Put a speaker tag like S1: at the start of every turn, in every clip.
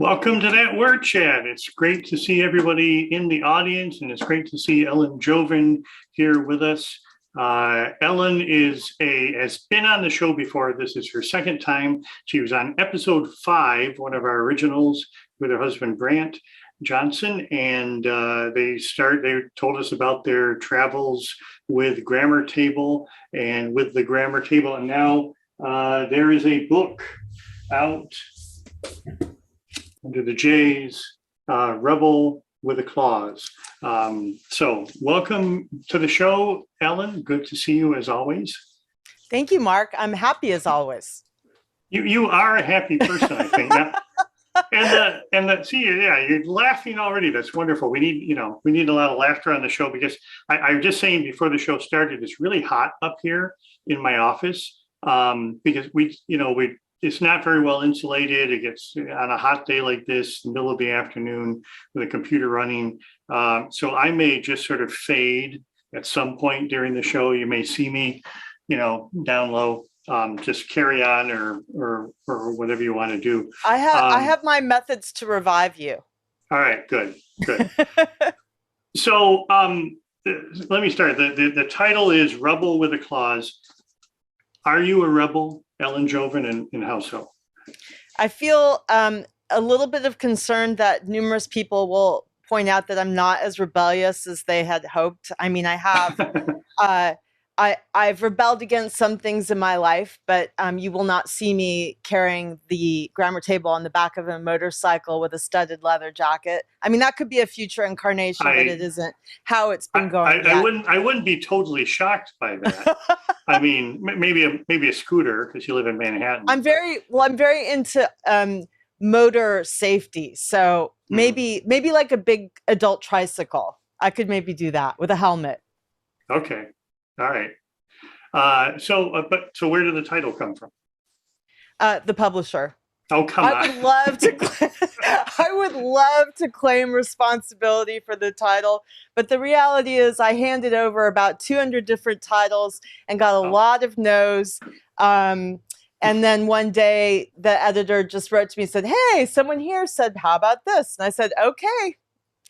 S1: Welcome to that word chat. It's great to see everybody in the audience, and it's great to see Ellen Jovin here with us. Ellen has been on the show before. This is her second time. She was on episode 5, one of our originals, with her husband Brandt Johnson, and they told us about their travels with Grammar Table and with the Grammar Table, and now there is a book out under the J's, Rebel with a Clause. So welcome to the show, Ellen. Good to see you as always.
S2: Thank you, Mark. I'm happy as always.
S1: You are a happy person, I think. You're laughing already. That's wonderful. We need a lot of laughter on the show because I'm just saying before the show started, it's really hot up here in my office because it's not very well insulated. It gets on a hot day like this, in the middle of the afternoon with a computer running. So I may just sort of fade at some point during the show. You may see me, down low. Just carry on or whatever you want to do.
S2: I have my methods to revive you.
S1: All right, good. So let me start. The title is Rebel with a Clause. Are you a rebel, Ellen Jovin, and how so?
S2: I feel a little bit of concern that numerous people will point out that I'm not as rebellious as they had hoped. I mean, I have. I've rebelled against some things in my life, but you will not see me carrying the grammar table on the back of a motorcycle with a studded leather jacket. I mean, that could be a future incarnation, but it isn't how it's been going.
S1: I wouldn't be totally shocked by that. I mean, maybe a scooter because you live in Manhattan.
S2: I'm very into motor safety, so maybe like a big adult tricycle. I could maybe do that with a helmet.
S1: Okay. All right. So where did the title come from?
S2: The publisher.
S1: Oh, come on.
S2: I would love to claim responsibility for the title, but the reality is I handed over about 200 different titles and got a lot of no's. And then one day the editor just wrote to me and said, "Hey, someone here said, how about this?" And I said, "Okay."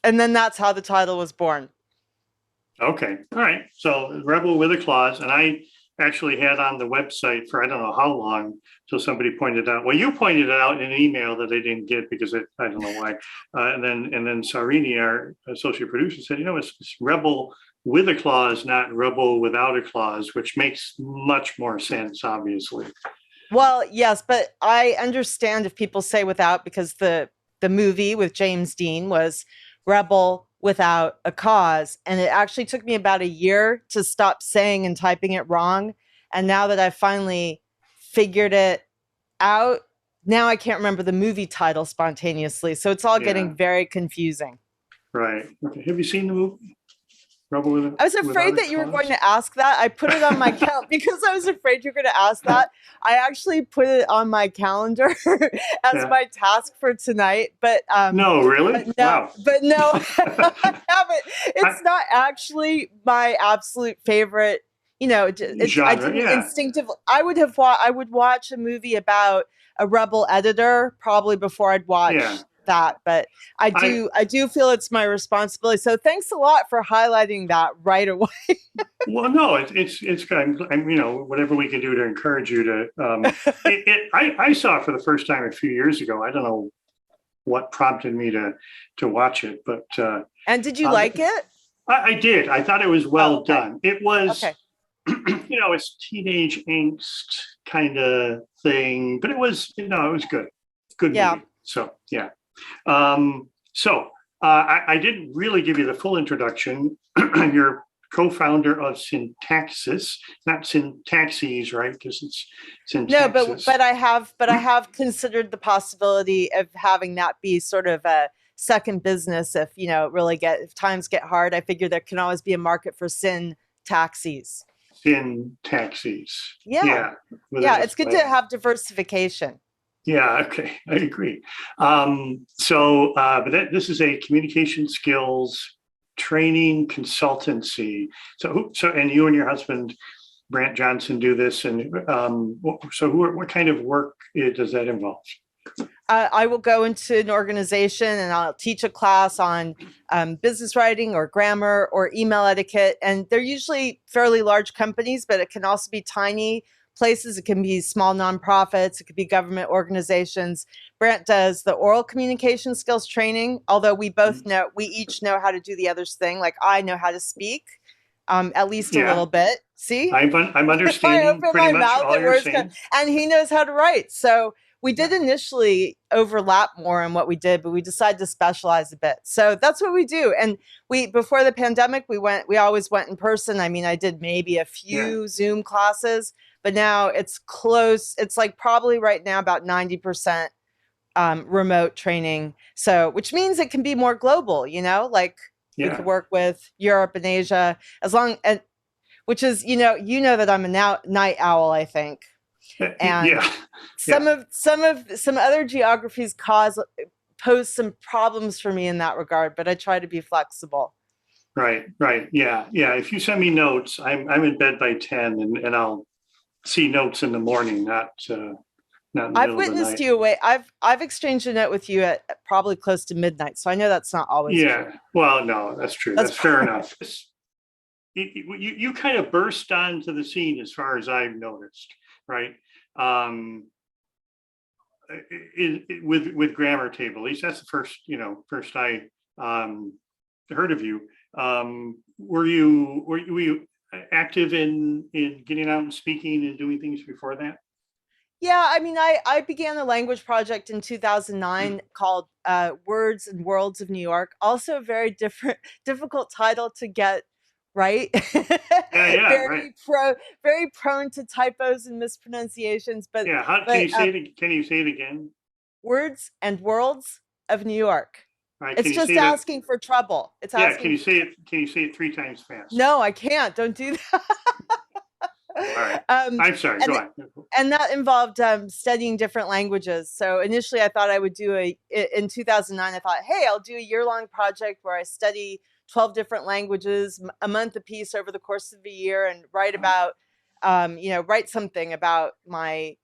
S2: And then that's how the title was born.
S1: Okay. All right. So Rebel with a Clause. And I actually had on the website for I don't know how long until somebody pointed out. Well, you pointed it out in an email that they didn't get because I don't know why. And then Sarini, our associate producer, said, it's Rebel with a Clause, not Rebel without a Clause, which makes much more sense, obviously.
S2: Well, yes, but I understand if people say without because the movie with James Dean was Rebel without a cause. And it actually took me about a year to stop saying and typing it wrong. And now that I've finally figured it out, now I can't remember the movie title spontaneously. So it's all getting very confusing.
S1: Right. Okay. Have you seen the movie? Rebel
S2: I was afraid that you were going to ask that. I put it on my calendar because I was afraid you're going to ask that. I actually put it on my calendar as my task for tonight. But
S1: no, really?
S2: Wow. But no, I haven't. It's not actually my absolute favorite.
S1: Genre,
S2: instinctively. I would watch a movie about a rebel editor probably before I'd watch that, but I do feel it's my responsibility. So thanks a lot for highlighting that right away.
S1: Well, no, it's good. Whatever we can do to encourage you to. I saw it for the first time a few years ago. I don't know what prompted me to watch it, but.
S2: And did you like it?
S1: I did. I thought it was well done. It was. Okay. It's teenage angst kind of thing, but it was it was good. Good movie. So yeah. I didn't really give you the full introduction. You're co-founder of Syntaxis, not Syntaxis, right? Because it's Syntaxis.
S2: No, but I have considered the possibility of having that be sort of a second business if if times get hard. I figure there can always be a market for Syntaxis.
S1: Syntaxis.
S2: Yeah. It's good to have diversification.
S1: Yeah, okay, I agree. But this is a communication skills training consultancy. So and you and your husband, Brandt Johnson, do this. And what kind of work does that involve?
S2: I will go into an organization and I'll teach a class on business writing or grammar or email etiquette. And they're usually fairly large companies, but it can also be tiny places. It can be small nonprofits. It could be government organizations. Brandt does the oral communication skills training, although we each know how to do the other's thing. Like I know how to speak, at least a little bit. See,
S1: I'm
S2: if I
S1: understanding
S2: open
S1: pretty
S2: my
S1: much
S2: mouth,
S1: all you're
S2: words
S1: saying.
S2: and he knows how to write. So we did initially overlap more in what we did, but we decided to specialize a bit. So that's what we do. And before the pandemic, we always went in person. I mean, I did maybe a few Zoom classes, but now it's close. It's like probably right now about 90% remote training. So, which means it can be more global, like we could work with Europe and Asia which is, you know that I'm a night owl, I think. And some other geographies pose some problems for me in that regard, but I try to be flexible.
S1: Right. Yeah. If you send me notes, I'm in bed by 10 and I'll see notes in the morning, not in the
S2: I've
S1: middle of the
S2: witnessed
S1: night.
S2: you away. I've exchanged a note with you at probably close to midnight, so I know that's not always true.
S1: Well, no, that's true. That's fair enough. You kind of burst onto the scene as far as I've noticed, right? With grammar table, at least that's the first I heard of you. Were you active in getting out and speaking and doing things before that?
S2: Yeah, I mean, I began a language project in 2009 called Words and Worlds of New York. Also a very difficult title to get right.
S1: Right.
S2: Very prone to typos and mispronunciations. But
S1: can you say it? Can you say it again?
S2: Words and Worlds of New York.
S1: Right,
S2: it's just asking for trouble. It's asking.
S1: Can you say it? Can you say it 3 times fast?
S2: No, I can't. Don't do that.
S1: All right. I'm sorry. Go on.
S2: And that involved studying different languages. So initially, I thought I would do in 2009. I thought, hey, I'll do a year-long project where I study 12 different languages, a month apiece over the course of a year, and write about, write something about my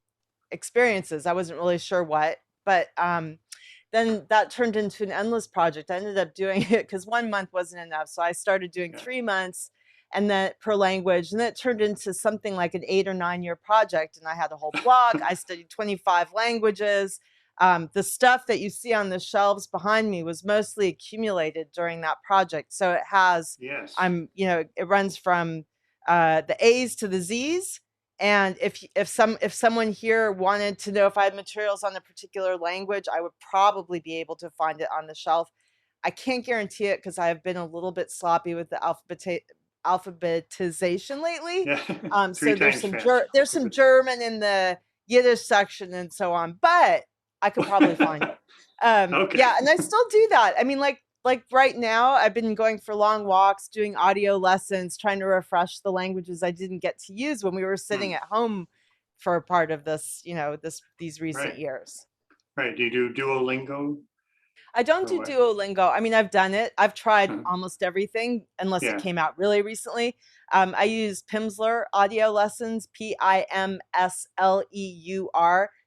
S2: experiences. I wasn't really sure what, but then that turned into an endless project. I ended up doing it because 1 month wasn't enough. So I started doing 3 months and then per language. And then it turned into something like an 8 or 9 year project. And I had a whole blog. I studied 25 languages. The stuff that you see on the shelves behind me was mostly accumulated during that project. So it has, it runs from the A's to the Z's. And if someone here wanted to know if I had materials on a particular language, I would probably be able to find it on the shelf. I can't guarantee it because I've been a little bit sloppy with the alphabetization lately. So there's some German in the Yiddish section and so on, but I could probably find it. Yeah, and I still do that. I mean, like right now, I've been going for long walks, doing audio lessons, trying to refresh the languages I didn't get to use when we were sitting at home for a part of this, these recent years.
S1: Right. Do you do Duolingo?
S2: I don't do Duolingo. I mean, I've done it. I've tried almost everything, unless it came out really recently. I use Pimsleur audio lessons, Pimsleur,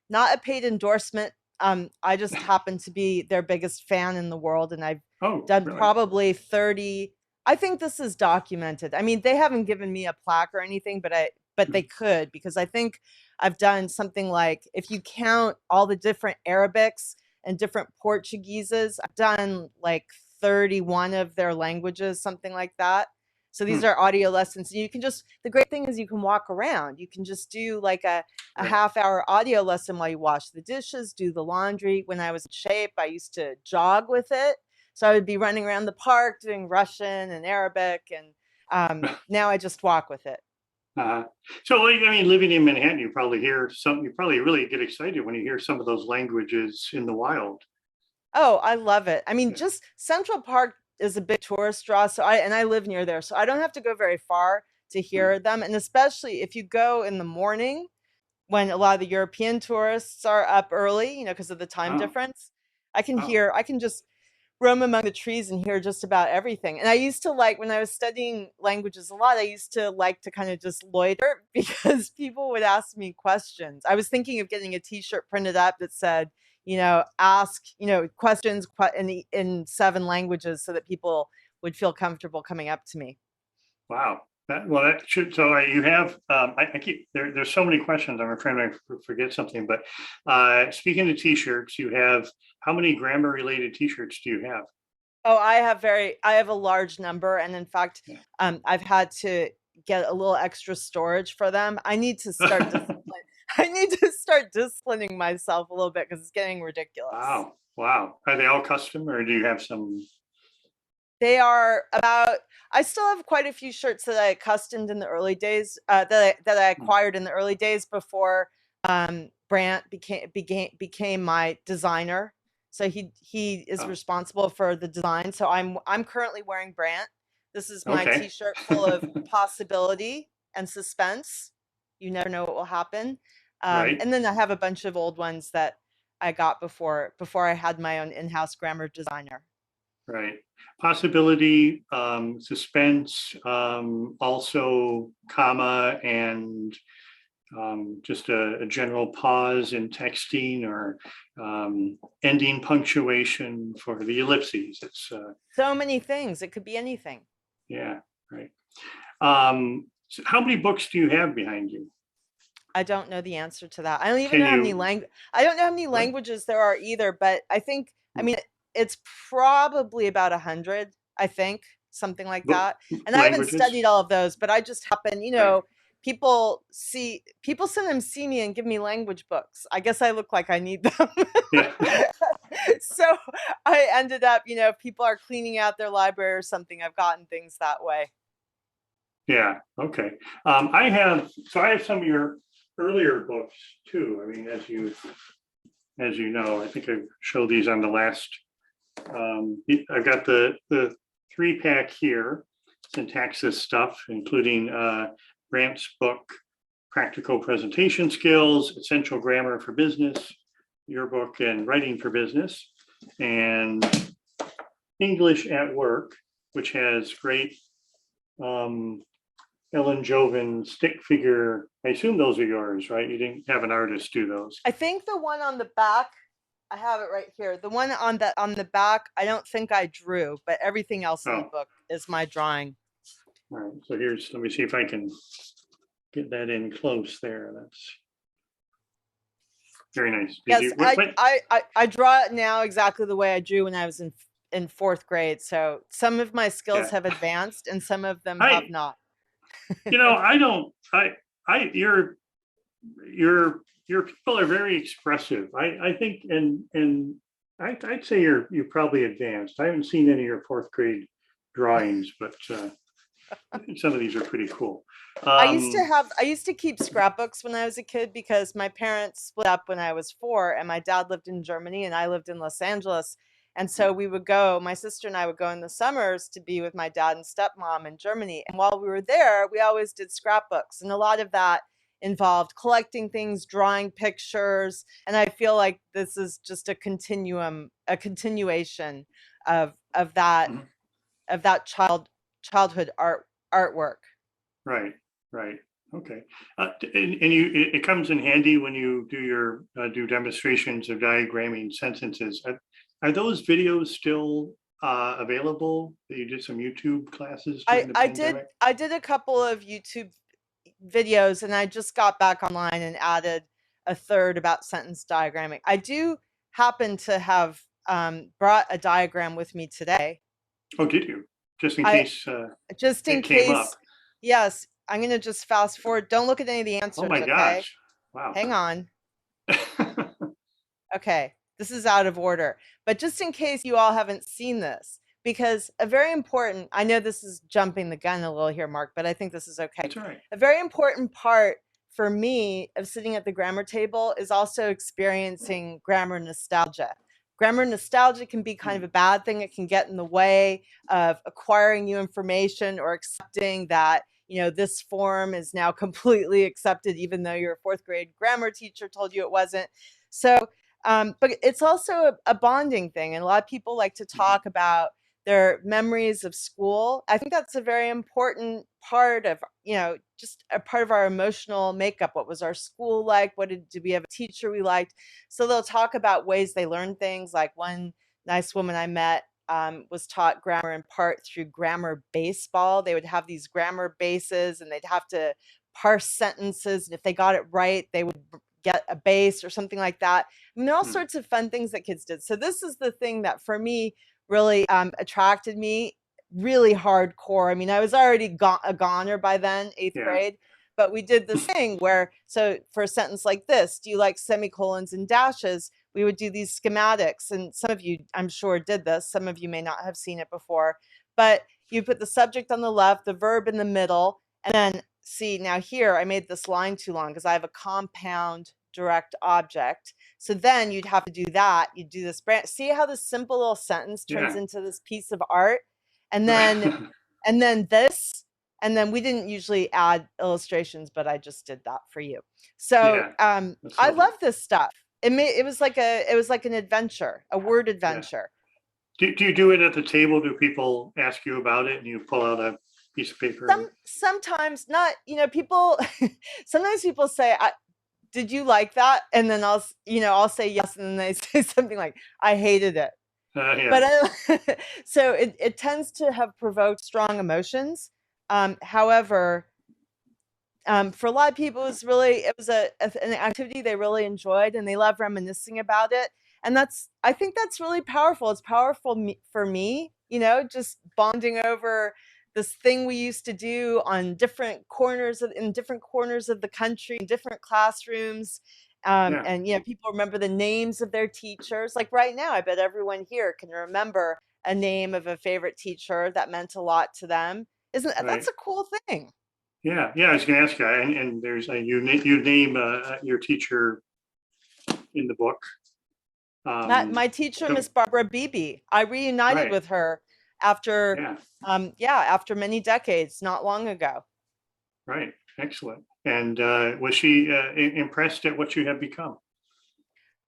S2: not a paid endorsement. I just happen to be their biggest fan in the world, and I've done probably 30. I think this is documented. I mean, they haven't given me a plaque or anything, but they could, because I think I've done something like, if you count all the different Arabics and different Portugueses, I've done like 31 of their languages, something like that. So these are audio lessons. And the great thing is you can walk around. You can just do like a half-hour audio lesson while you wash the dishes, do the laundry. When I was in shape, I used to jog with it. So I would be running around the park doing Russian and Arabic. And now I just walk with it.
S1: So, I mean, living in Manhattan, you probably really get excited when you hear some of those languages in the wild.
S2: Oh, I love it. I mean, just Central Park is a big tourist draw. So I live near there, so I don't have to go very far to hear them. And especially if you go in the morning when a lot of the European tourists are up early, because of the time difference, I can just roam among the trees and hear just about everything. And I used to when I was studying languages a lot, I used to like to kind of just loiter because people would ask me questions. I was thinking of getting a t-shirt printed up that said, ask, questions in 7 languages so that people would feel comfortable coming up to me.
S1: Wow. That should, so you have, I keep, there's so many questions. I'm trying to forget something, but speaking of t-shirts, you have, how many grammar related t-shirts do you have?
S2: Oh, I have a large number. And in fact,
S1: Yeah.
S2: I've had to get a little extra storage for them. I need to start disciplining myself a little bit because it's getting ridiculous.
S1: Wow. Wow. Are they all custom or do you have some?
S2: They are about, I still have quite a few shirts that I customed in the early days, that I acquired in the early days before Brandt became my designer. So he is responsible for the design. So I'm currently wearing Brandt. This is my t-shirt full of possibility and suspense. You never know what will happen.
S1: Right.
S2: And then I have a bunch of old ones that I got before I had my own in-house grammar designer.
S1: Right. Possibility, suspense, also comma and just a general pause in texting or ending punctuation for the ellipses. It's
S2: so many things. It could be anything.
S1: Yeah, right. So how many books do you have behind you?
S2: I don't know the answer to that. I don't even know how many I don't know how many languages there are either, but I think, I mean, it's probably about 100, I think, something like that. And I haven't studied all of those, but I just happen, people sometimes see me and give me language books. I guess I look like I need them.
S1: Yeah.
S2: So I ended up, if people are cleaning out their library or something, I've gotten things that way.
S1: Yeah. Okay. I have some of your earlier books too. I mean, as you know, I think I showed these on the last. I've got the 3-pack here, Syntaxis stuff, including Brandt's book, Practical Presentation Skills, Essential Grammar for Business, your book, and Writing for Business, and English at Work, which has great Ellen Jovin stick figure. I assume those are yours, right? You didn't have an artist do those.
S2: I think the one on the back, I have it right here. The one on the back, I don't think I drew, but everything else in the book is my drawing.
S1: All right, so let me see if I can get that in close there. That's very nice.
S2: Yes, I draw it now exactly the way I drew when I was in 4th grade. So some of my skills have advanced and some of them have not.
S1: Your people are very expressive. I think, and I'd say you're probably advanced. I haven't seen any of your 4th grade drawings, but I think some of these are pretty cool.
S2: I used to keep scrapbooks when I was a kid because my parents split up when I was 4 and my dad lived in Germany and I lived in Los Angeles. And so my sister and I would go in the summers to be with my dad and stepmom in Germany. And while we were there, we always did scrapbooks. And a lot of that involved collecting things, drawing pictures. And I feel like this is just a continuation of that, of that childhood artwork.
S1: Right. Okay. And it comes in handy when you do demonstrations of diagramming sentences. Are those videos still available? You did some YouTube classes during the pandemic?
S2: I did a couple of YouTube videos and I just got back online and added a 3rd about sentence diagramming. I do happen to have brought a diagram with me today.
S1: Oh, did you? Just in case.
S2: Just in case. Yes. I'm going to just fast forward. Don't look at any of the answers.
S1: Oh my gosh. Wow.
S2: Hang on. Okay. This is out of order. But just in case you all haven't seen this, because I know this is jumping the gun a little here, Mark, but I think this is okay.
S1: That's right.
S2: A very important part for me of sitting at the grammar table is also experiencing grammar nostalgia. Grammar nostalgia can be kind of a bad thing. It can get in the way of acquiring new information or accepting that, this form is now completely accepted, even though your 4th grade grammar teacher told you it wasn't. So, but it's also a bonding thing. And a lot of people like to talk about their memories of school. I think that's a very important part of, just a part of our emotional makeup. What was our school like? Did we have a teacher we liked? So they'll talk about ways they learn things. Like one nice woman I met was taught grammar in part through grammar baseball. They would have these grammar bases and they'd have to parse sentences. And if they got it right, they would get a base or something like that. I mean, all sorts of fun things that kids did. So this is the thing that for me really attracted me, really hardcore. I mean, I was already a goner by then, eighth grade, but we did this thing where, so for a sentence like this, do you like semicolons and dashes? We would do these schematics, and some of you, I'm sure, did this. Some of you may not have seen it before, but you put the subject on the left, the verb in the middle, and then see, now here I made this line too long because I have a compound direct object. So then you'd have to do that. You do this branch. See how this simple little sentence turns into this piece of art, and then and then this, and then we didn't usually add illustrations, but I just did that for you. So I love this stuff. It was like an adventure, a word adventure.
S1: Do you do it at the table? Do people ask you about it and you pull out a piece of paper?
S2: Sometimes not, people, sometimes people say, did you like that? And then I'll say yes. And then they say something like, I hated it. But so it tends to have provoked strong emotions. However, for a lot of people, it was an activity they really enjoyed and they love reminiscing about it. And I think that's really powerful. It's powerful for me, just bonding over this thing we used to do on different corners of the country, in different classrooms. And people remember the names of their teachers. Like right now, I bet everyone here can remember a name of a favorite teacher that meant a lot to them. That's a cool thing?
S1: Yeah, I was going to ask you, and there's you name your teacher in the book.
S2: My teacher, Miss Barbara Beebe. I reunited with her after many decades, not long ago.
S1: Right, excellent. And was she impressed at what you have become?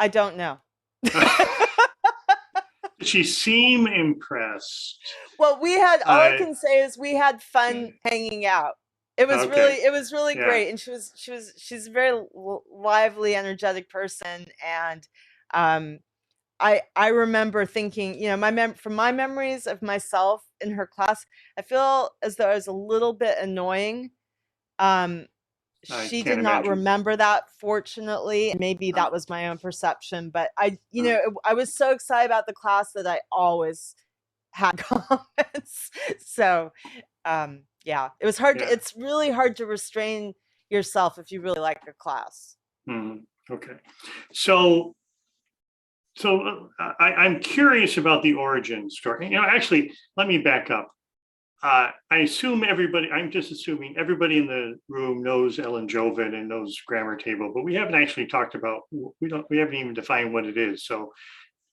S2: I don't know.
S1: Did she seem impressed?
S2: Well, all I can say is we had fun hanging out. It was really great, and she's a very lively, energetic person, and I remember thinking, from my memories of myself in her class, I feel as though I was a little bit annoying. She did not remember that, fortunately. Maybe that was my own perception, but I was so excited about the class that I always had comments. So, it was hard. It's really hard to restrain yourself if you really like a class.
S1: Okay. So I'm curious about the origin story. Actually, let me back up. I'm just assuming everybody in the room knows Ellen Jovin and knows Grammar Table, but we haven't actually talked about, we haven't even defined what it is. So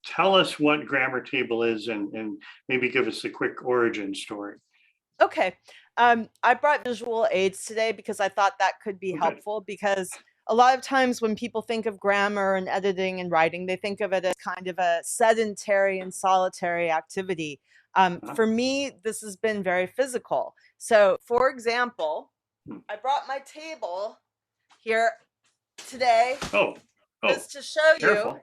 S1: tell us what Grammar Table is and maybe give us a quick origin story.
S2: Okay. I brought visual aids today because I thought that could be helpful, because a lot of times when people think of grammar and editing and writing, they think of it as kind of a sedentary and solitary activity. For me, this has been very physical. So, for example, I brought my table here today just to show you.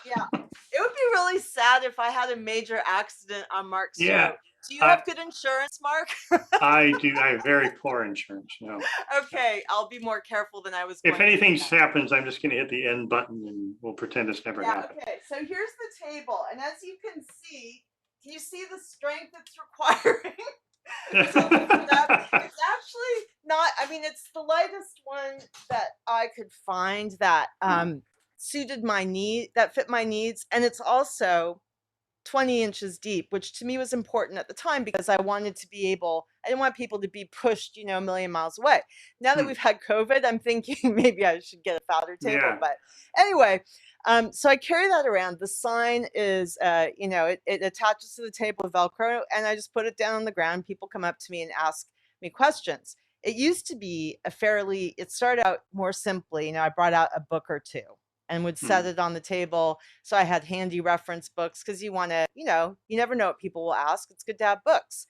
S2: Yeah, it would be really sad if I had a major accident on Mark's show. Do you have good insurance, Mark?
S1: I do. I have very poor insurance. No.
S2: Okay, I'll be more careful than I was.
S1: If anything happens, I'm just going to hit the end button and we'll pretend it's never happened.
S2: Okay, so here's the table, and as you can you see the strength it's requiring? It's actually not. I mean, it's the lightest one that I could find that suited my that fit my needs, and it's also 20 inches deep, which to me was important at the time because I didn't want people to be pushed, a million miles away. Now that we've had COVID, I'm thinking maybe I should get a fatter table. But anyway, so I carry that around. The sign is, it attaches to the table with Velcro, and I just put it down on the ground. People come up to me and ask me questions. It used to be it started out more simply. I brought out a book or two and would set it on the table. So I had handy reference books because you want to, you never know what people will ask. It's good to have books.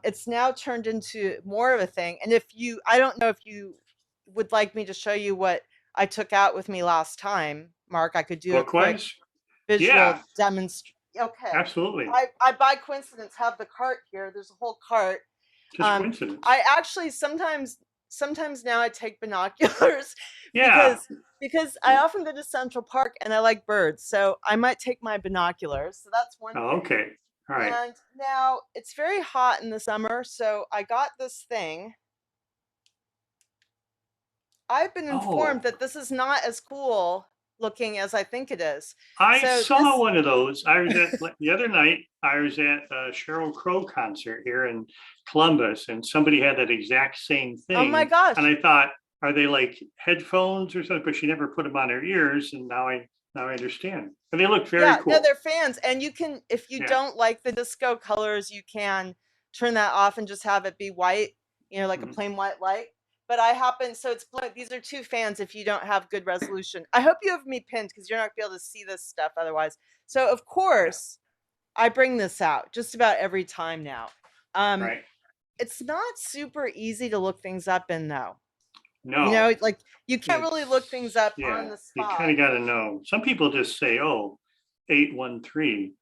S2: It's now turned into more of a thing. And I don't know if you would like me to show you what I took out with me last time, Mark. I could do a quick
S1: Bookwise?
S2: visual
S1: Yeah,
S2: demonstration. Okay.
S1: absolutely.
S2: I by coincidence have the cart here. There's a whole cart.
S1: Just coincidence.
S2: I actually sometimes now I take binoculars
S1: Yeah.
S2: because I often go to Central Park and I like birds. So I might take my binoculars. So that's one
S1: Oh,
S2: thing.
S1: okay. All right.
S2: And now it's very hot in the summer, so I got this thing. I've been informed that this is not as cool looking as I think it is.
S1: I
S2: So
S1: saw one of those. I was at the other night. I was at a Sheryl Crow concert here in Columbus, and somebody had that exact same thing.
S2: Oh my gosh!
S1: And I thought, are they like headphones or something? But she never put them on her ears, and now I understand. And they look very cool.
S2: No, they're fans, and you can, if you don't like the disco colors, you can turn that off and just have it be white. You know, like a plain white light. But so it's blank. These are two fans if you don't have good resolution. I hope you have me pinned because you're not going to be able to see this stuff otherwise. So, of course, I bring this out just about every time now.
S1: Right.
S2: It's not super easy to look things up in, though.
S1: No.
S2: You know, like you can't really look things up on the spot.
S1: You kind of got to know. Some people just say, oh, 813.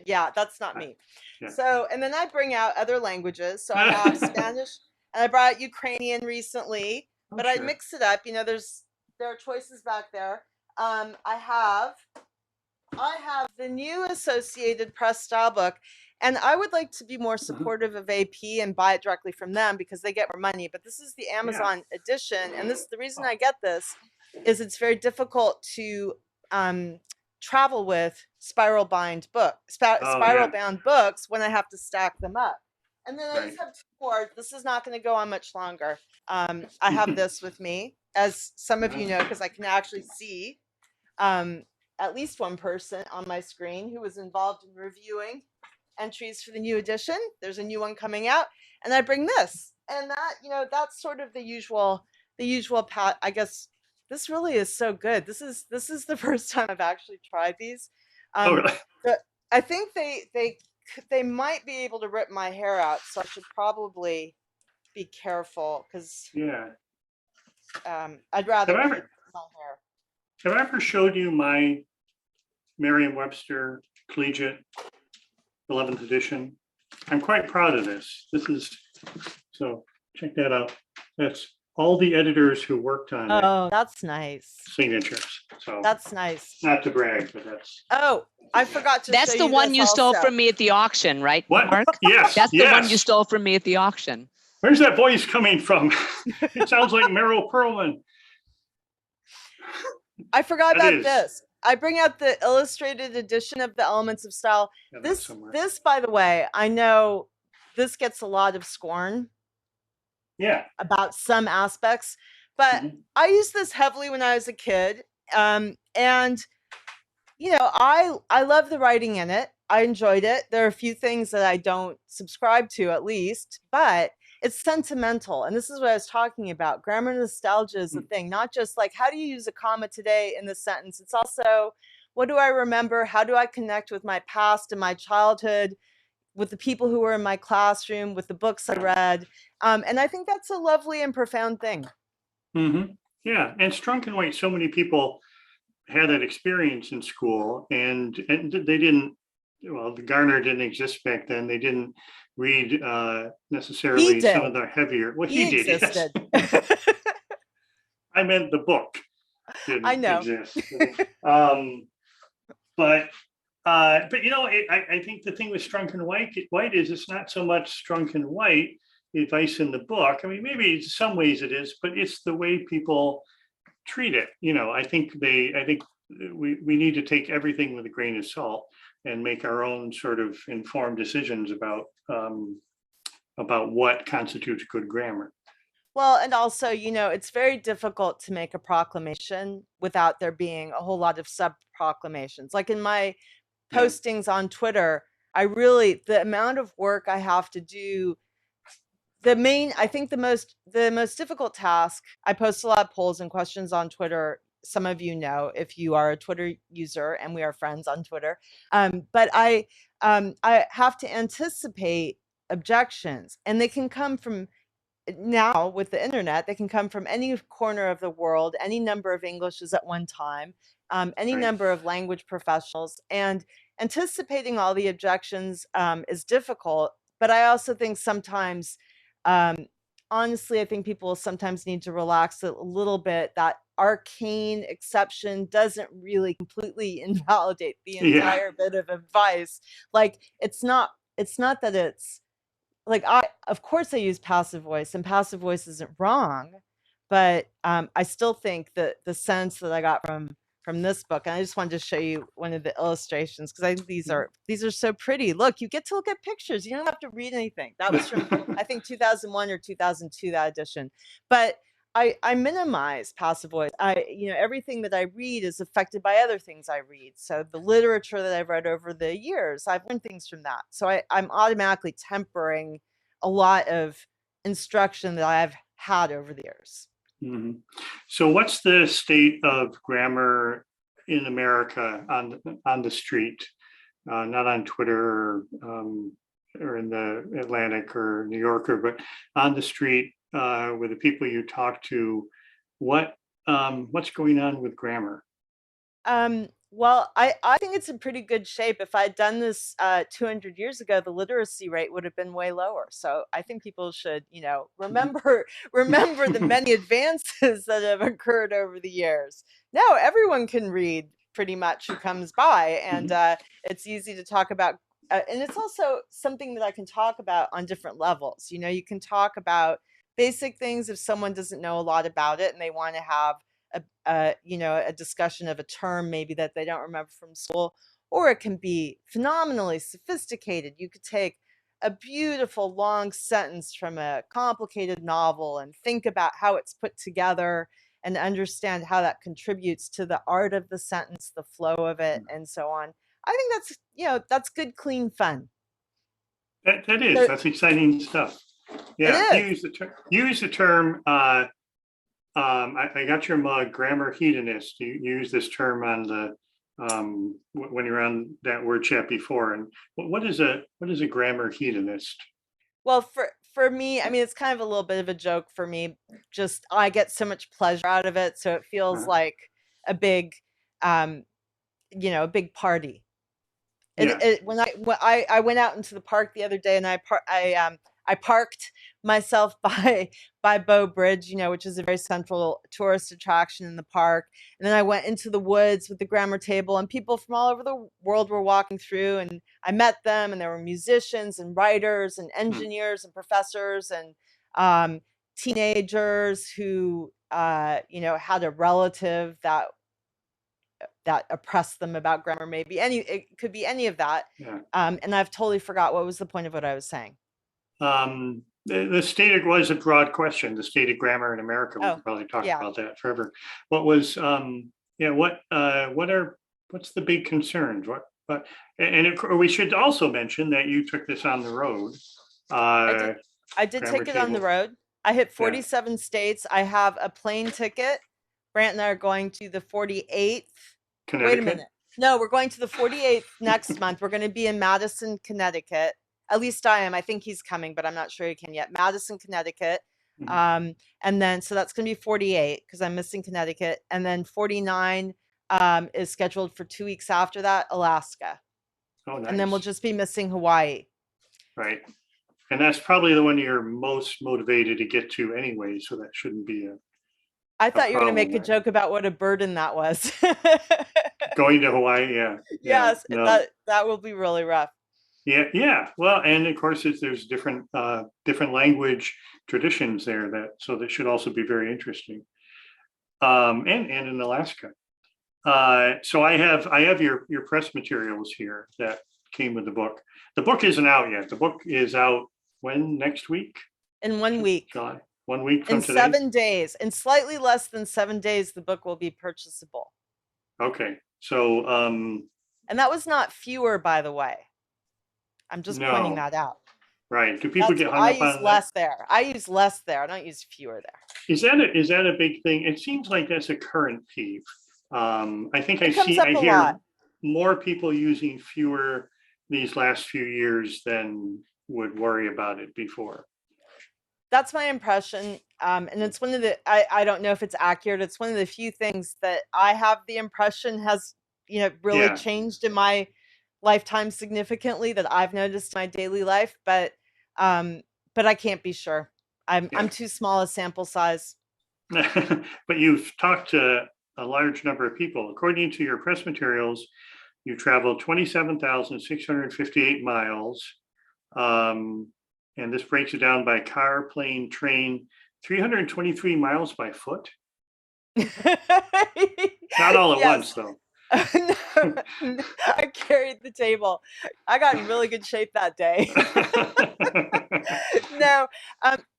S2: Yeah, that's not me. Yeah. So, and then I bring out other languages. So I have Spanish. And I brought Ukrainian recently, but I mix it up. You know, there are choices back there. I have the new Associated Press style book, and I would like to be more supportive of AP and buy it directly from them because they get more money. But this is the Amazon edition, and the reason I get this is it's very difficult to travel with spiral bound books when I have to stack them up. And then I just have two more. This is not going to go on much longer. I have this with me, as some of you know, because I can actually see at least one person on my screen who was involved in reviewing entries for the new edition. There's a new one coming out, and I bring this, and that, you know, that's sort of the usual pat. I guess this really is so good. This is the first time I've actually tried these.
S1: Really?
S2: I think they might be able to rip my hair out, so I should probably be careful because I'd rather keep my hair.
S1: Have I ever showed you my Merriam-Webster Collegiate 11th edition? I'm quite proud of this. So check that out. That's all the editors who worked on it.
S2: Oh, that's nice.
S1: Signatures. So
S2: that's nice.
S1: Not to brag, but that's.
S2: Oh, I forgot to.
S3: That's the one you stole from me at the auction, right,
S1: what?
S3: Mark?
S1: Yes.
S3: That's the one you stole from me at the auction.
S1: Where's that voice coming from? It sounds like Meryl Perlman.
S2: I forgot about this. I bring out the illustrated edition of the Elements of Style. This, by the way, I know this gets a lot of scorn.
S1: Yeah.
S2: About some aspects, but I used this heavily when I was a kid, and you know, I love the writing in it. I enjoyed it. There are a few things that I don't subscribe to, at least, but it's sentimental, and this is what I was talking about. Grammar nostalgia is the thing, not just like how do you use a comma today in this sentence. It's also what do I remember? How do I connect with my past and my childhood, with the people who were in my classroom, with the books I read. And I think that's a lovely and profound thing.
S1: Mm-hmm. Yeah, and Strunk and White, so many people had that experience in school, and they didn't, well, the Garner didn't exist back then. They didn't read necessarily some of the heavier, well, he did, yes. I meant the book didn't exist. But you know, I think the thing with Strunk and White is it's not so much Strunk and White advice in the book. I mean, maybe in some ways it is, but it's the way people treat it. You know, I think we need to take everything with a grain of salt and make our own sort of informed decisions about what constitutes good grammar.
S2: Well, and also, you know, it's very difficult to make a proclamation without there being a whole lot of sub proclamations. Like in my postings on Twitter, the amount of work I have to do, I think the most difficult task, I post a lot of polls and questions on Twitter some of you know if you are a Twitter user, and we are friends on Twitter. But I have to anticipate objections, and they can come from, now with the internet, they can come from any corner of the world, any number of Englishes at one time, any
S1: Right.
S2: number of language professionals, and anticipating all the objections is difficult. But I also think sometimes, honestly, I think people sometimes need to relax a little bit. That arcane exception doesn't really completely invalidate the
S1: Yeah.
S2: entire bit of advice. Like, it's not that it's like, of course I use passive voice, and passive voice isn't wrong, but I still think that the sense that I got from this book, and I just wanted to show you one of the illustrations, because I think these are so pretty. Look, you get to look at pictures. You don't have to read anything. That was from I think 2001 or 2002, that edition. But I minimize passive voice. Everything that I read is affected by other things I read. So the literature that I've read over the years, I've learned things from that. So I'm automatically tempering a lot of instruction that I've had over the years.
S1: Mm-hmm. So what's the state of grammar in America on the street, not on Twitter or in the Atlantic or New Yorker, but on the street with the people you talk to? What's going on with grammar?
S2: Well, I think it's in pretty good shape. If I'd done this 200 years ago, the literacy rate would have been way lower. So I think people should, remember the many advances that have occurred over the years. Now everyone can read pretty much who comes by, and it's easy to talk about. And it's also something that I can talk about on different levels. You can talk about basic things if someone doesn't know a lot about it and they want to have a discussion of a term maybe that they don't remember from school, or it can be phenomenally sophisticated. You could take a beautiful long sentence from a complicated novel and think about how it's put together and understand how that contributes to the art of the sentence, the flow of it, and so on. I think that's good, clean fun.
S1: That is. That's exciting stuff. Yeah, you use the term. I got your mug, grammar hedonist. You use this term on the when you're on that word chat before. And what is a grammar hedonist?
S2: Well, for me, I mean, it's kind of a little bit of a joke for me. Just I get so much pleasure out of it, so it feels like a big, a big party. When I went out into the park the other day, and I parked myself by Bow Bridge, which is a very central tourist attraction in the park. And then I went into the woods with the grammar table, and people from all over the world were walking through, and I met them, and there were musicians and writers and engineers and professors and teenagers who had a relative that oppressed them about grammar. Maybe it could be any of that. And I've totally forgot what was the point of what I was saying.
S1: The state was a broad question. The state of grammar in America. We could probably talk about that forever. What was what's the big concerns? We should also mention that you took this on the road.
S2: I did take it on the road. I hit 47 states. I have a plane ticket. Brandt and I are going to the 48th.
S1: Connecticut?
S2: Wait a minute. No, we're going to the 48th next month. We're going to be in Madison, Connecticut. At least I am. I think he's coming, but I'm not sure he can yet. Madison, Connecticut. And then, so that's going to be 48 because I'm missing Connecticut. And then 49 is scheduled for 2 weeks after that, Alaska.
S1: Oh, nice.
S2: And then we'll just be missing Hawaii.
S1: Right. And that's probably the one you're most motivated to get to anyway. So that shouldn't be
S2: I thought you were going to make a joke about what a burden that was.
S1: Going to Hawaii, yeah.
S2: Yes, no. that will be really rough.
S1: Yeah. Well, and of course, there's different language traditions there so that should also be very interesting. And in Alaska. So I have your press materials here that came with the book. The book isn't out yet. The book is out when? Next week?
S2: In 1 week.
S1: God. 1 week from today?
S2: In 7 days. In slightly less than 7 days, the book will be purchasable.
S1: Okay. So
S2: and that was not fewer, by the way. I'm just pointing that out.
S1: Right. Do people get hung
S2: I
S1: up
S2: use
S1: on that?
S2: less there. I use less there. I don't use fewer there.
S1: Is that a big thing? It seems like that's a current peeve. I think
S2: It comes up
S1: I
S2: a
S1: hear
S2: lot.
S1: more people using fewer these last few years than would worry about it before.
S2: That's my impression. And it's one of the, I don't know if it's accurate. It's one of the few things that I have the impression has, really
S1: Yeah.
S2: changed in my lifetime significantly that I've noticed in my daily life. But I can't be sure. I'm
S1: Yeah.
S2: too small a sample size.
S1: But you've talked to a large number of people. According to your press materials, you traveled 27,658 miles. And this breaks it down by car, plane, train, 323 miles by foot. Not all at once, though.
S2: No, I carried the table. I got in really good shape that day. No,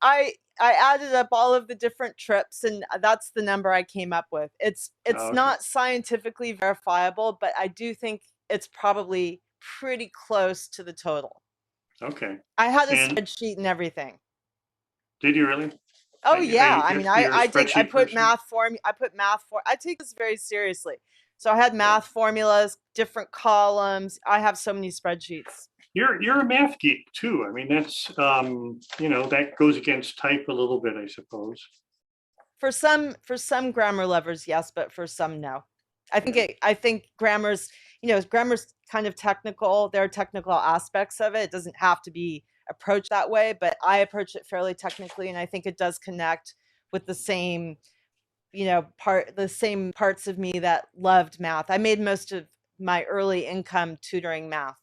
S2: I added up all of the different trips, and that's the number I came up with. It's
S1: Okay.
S2: not scientifically verifiable, but I do think it's probably pretty close to the total.
S1: Okay.
S2: I had a spreadsheet and everything.
S1: Did you really?
S2: Oh yeah. I mean, I take this very seriously. So I had math formulas, different columns. I have so many spreadsheets.
S1: You're a math geek too. I mean, that's that goes against type a little bit, I suppose.
S2: For some grammar lovers, yes, but for some, no. I think grammar's kind of technical. There are technical aspects of it. It doesn't have to be approached that way, but I approach it fairly technically, and I think it does connect with the same parts of me that loved math. I made most of my early income tutoring math.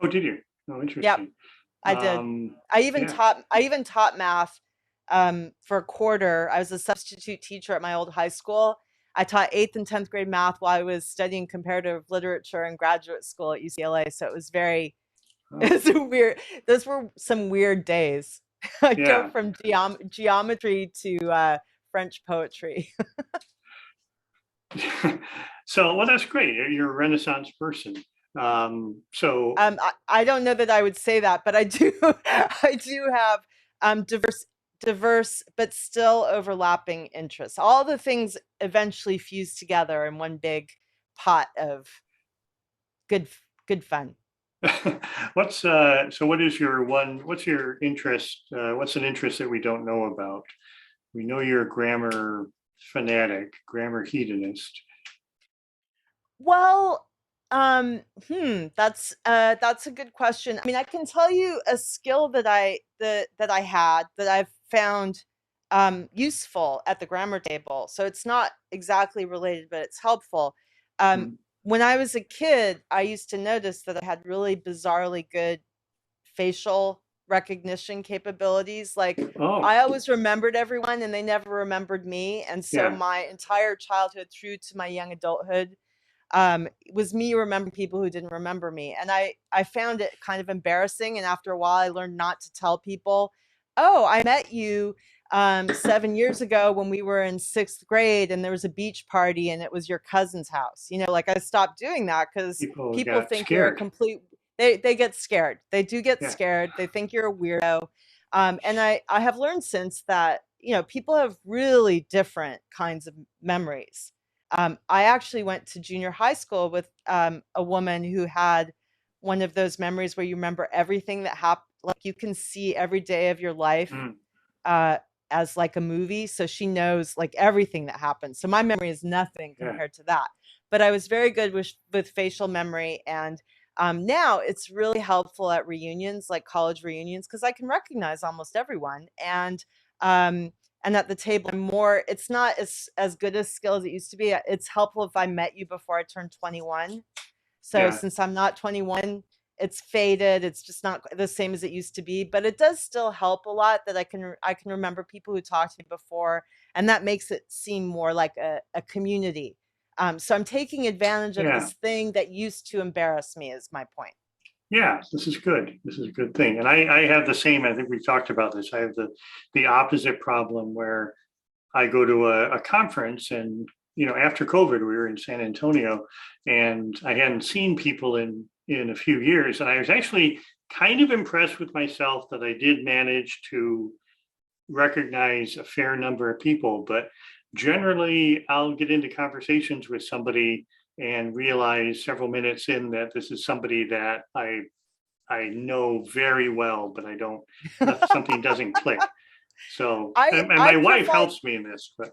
S1: Oh, did you? Oh, interesting.
S2: Yep, I did. I even taught math for a quarter. I was a substitute teacher at my old high school. I taught 8th and 10th grade math while I was studying comparative literature in graduate school at UCLA. So it was it's weird. Those were some weird days. I go from geometry to French poetry.
S1: So, well, that's great. You're a Renaissance person.
S2: I don't know that I would say that, but I do have diverse but still overlapping interests. All the things eventually fuse together in one big pot of good fun.
S1: What's your interest? What's an interest that we don't know about? We know you're a grammar fanatic, grammar hedonist.
S2: Well, that's a good question. I mean, I can tell you a skill that I've found useful at the grammar table. So it's not exactly related, but it's helpful. When I was a kid, I used to notice that I had really bizarrely good facial recognition capabilities. Like I always remembered everyone and they never remembered me. And so my entire childhood through to my young adulthood was me remembering people who didn't remember me. And I found it kind of embarrassing. And after a while, I learned not to tell people, oh, I met you 7 years ago when we were in 6th grade and there was a beach party and it was your cousin's house. Like I stopped doing that because people think you're a complete, they get scared. They do get scared. They think you're a weirdo. And I have learned since that, people have really different kinds of memories. I actually went to junior high school with a woman who had one of those memories where you remember everything that happened. Like you can see every day of your life as like a movie. So she knows like everything that happened. So my memory is nothing compared to that. But I was very good with facial memory. And now it's really helpful at reunions, like college reunions, because I can recognize almost everyone. And at the table, it's not as good a skill as it used to be. It's helpful if I met you before I turned 21. So since I'm not 21, it's faded. It's just not the same as it used to be, but it does still help a lot that I can remember people who talked to me before, and that makes it seem more like a community. So I'm taking advantage of this thing that used to embarrass me is my point.
S1: Yeah, this is good. This is a good thing. And I have the same, I think we've talked about this. I have the opposite problem where I go to a conference and, after COVID, we were in San Antonio and I hadn't seen people in a few years. And I was actually kind of impressed with myself that I did manage to recognize a fair number of people, but generally I'll get into conversations with somebody and realize several minutes in that this is somebody that I know very well, but I don't, something doesn't click. So, and my wife helps me in this, but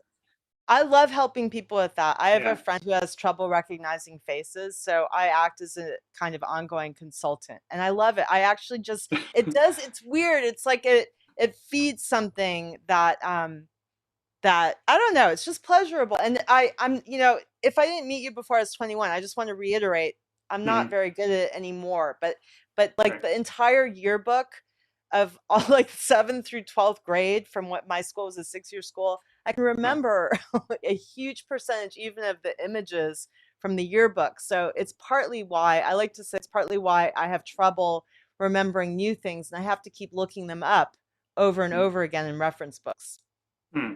S2: I love helping people with that. I have
S1: Yeah.
S2: a friend who has trouble recognizing faces, so I act as a kind of ongoing consultant, and I love it. I actually just it's weird. It's like it feeds something that that I don't know, it's just pleasurable. And I'm, if I didn't meet you before I was 21, I just want to reiterate, I'm not very good at it anymore, but like
S1: Right.
S2: the entire yearbook of all like 7th through 12th grade from what my school was, a 6-year school, I can remember a huge percentage even of the images from the yearbook. So it's partly why I like to say it's partly why I have trouble remembering new things, and I have to keep looking them up over and over again in reference books.
S1: Hmm.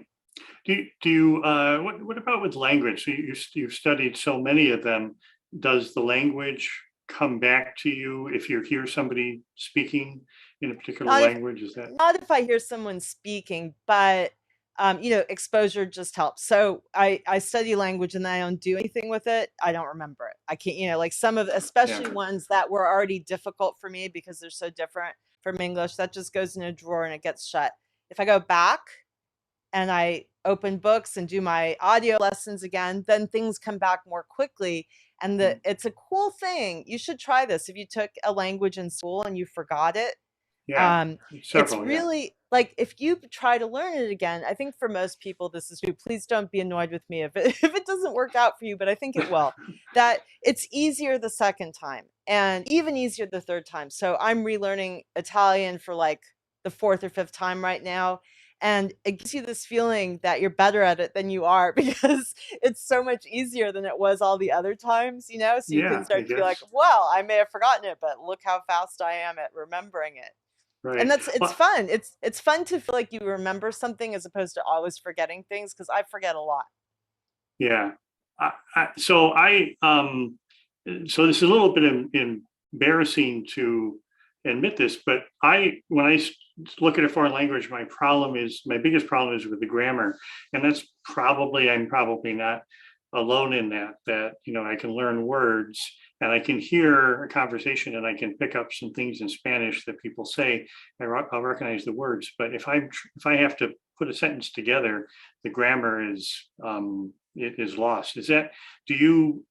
S1: Do you what about with language? So you've studied so many of them. Does the language come back to you if you hear somebody speaking in a particular language? Is that
S2: not if I hear someone speaking, but exposure just helps. So I study language and then I don't do anything with it. I don't remember it. I can't, like some of, especially ones that were already difficult for me because they're so different from English, that just goes in a drawer and it gets shut. If I go back and I open books and do my audio lessons again, then things come back more quickly. And it's a cool thing. You should try this. If you took a language in school and you forgot it, it's really like if you try to learn it again, I think for most people this is true. Please don't be annoyed with me if it doesn't work out for you, but I think it will. That it's easier the second time and even easier the third time. So I'm relearning Italian for like the 4th or 5th time right now. And it gives you this feeling that you're better at it than you are because it's so much easier than it was all the other times, So you can start to be like, well, I may have forgotten it, but look how fast I am at remembering it.
S1: right?
S2: And it's fun. It's fun to feel like you remember something as opposed to always forgetting things, because I forget a lot.
S1: Yeah. So this is a little bit embarrassing to admit this, but when I look at a foreign language, my biggest problem is with the grammar, and I'm probably not alone in that I can learn words and I can hear a conversation and I can pick up some things in Spanish that people say. I'll recognize the words, but if I have to put a sentence together, the grammar is lost. Do you